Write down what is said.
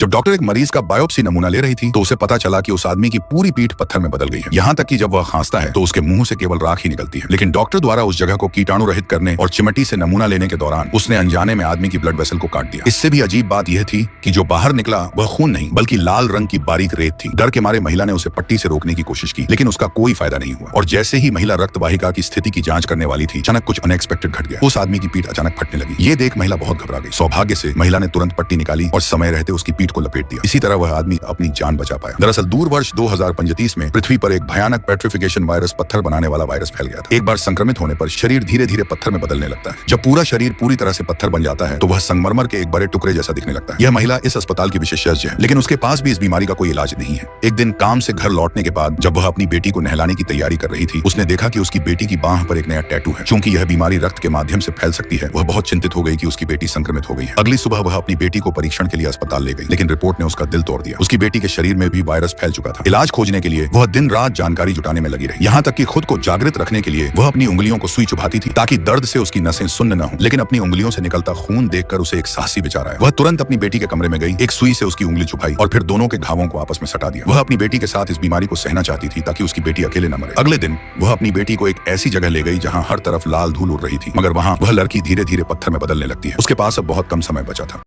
जब डॉक्टर एक मरीज का बायोप्सी नमूना ले रही थी तो उसे पता चला कि उस आदमी की पूरी पीठ पत्थर में बदल गई है। यहाँ तक कि जब वह खांसता है तो उसके मुंह से केवल राख ही निकलती है। लेकिन डॉक्टर द्वारा उस जगह को कीटाणु रहित करने और चिमटी से नमूना लेने के दौरान उसने अनजाने में आदमी की ब्लड वेसल को काट दिया। इससे भी अजीब बात यह थी कि जो बाहर निकला वह खून नहीं बल्कि लाल रंग की बारीक रेत थी। डर के मारे महिला ने उसे पट्टी से रोकने की कोशिश की, लेकिन उसका कोई फायदा नहीं हुआ। और जैसे ही महिला रक्त वाहिका की स्थिति की जांच करने वाली थी, अचानक कुछ अनएक्सपेक्टेड घट गया। उस आदमी की पीठ अचानक फटने लगी। ये देख महिला बहुत घबरा गई। सौभाग्य से महिला ने तुरंत पट्टी निकाली और समय रहते उसकी पीठ को लपेट दिया। इसी तरह वह आदमी अपनी जान बचा पाया। दरअसल दूर वर्ष 2035 में पृथ्वी पर एक भयानक पेट्रिफिकेशन वायरस, पत्थर बनाने वाला वायरस फैल गया था। एक बार संक्रमित होने पर शरीर धीरे धीरे पत्थर में बदलने लगता है। जब पूरा शरीर पूरी तरह से पत्थर बन जाता है तो वह संगमरमर के एक बड़े टुकड़े जैसा दिखने लगता है। यह महिला इस अस्पताल की विशेषज्ञ है, लेकिन उसके पास भी इस बीमारी का कोई इलाज नहीं है। एक दिन काम से घर लौटने के बाद जब वह अपनी बेटी को नहलाने की तैयारी कर रही थी, उसने देखा कि उसकी बेटी की बांह पर एक नया टैटू है। चूंकि यह बीमारी रक्त के माध्यम से फैल सकती है, वह बहुत चिंतित हो गई कि उसकी बेटी संक्रमित हो गई है। अगली सुबह वह अपनी बेटी को परीक्षण के लिए अस्पताल ले गई, लेकिन रिपोर्ट ने उसका दिल तोड़ दिया। उसकी बेटी के शरीर में भी वायरस फैल चुका था। इलाज खोजने के लिए वह दिन रात जानकारी जुटाने में लगी रही। यहाँ तक कि खुद को जागृत रखने के लिए वह अपनी उंगलियों को सुई चुभाती थी ताकि दर्द से उसकी नसें सुन्न न हो। लेकिन अपनी उंगलियों से निकलता खून देखकर उसे एक साहसी विचार आया। वह तुरंत अपनी बेटी के कमरे में गई, एक सुई से उसकी उंगली चुभाई और फिर दोनों के घावों को आपस में सटा दिया। वह अपनी बेटी के साथ इस बीमारी को सहना चाहती थी ताकि उसकी बेटी अकेले न मरे। अगले दिन वह अपनी बेटी को एक ऐसी जगह ले गई जहाँ हर तरफ लाल धूल उड़ रही थी, मगर वहाँ वह लड़की धीरे धीरे पत्थर में बदलने लगती है। उसके पास अब बहुत कम समय बचा था।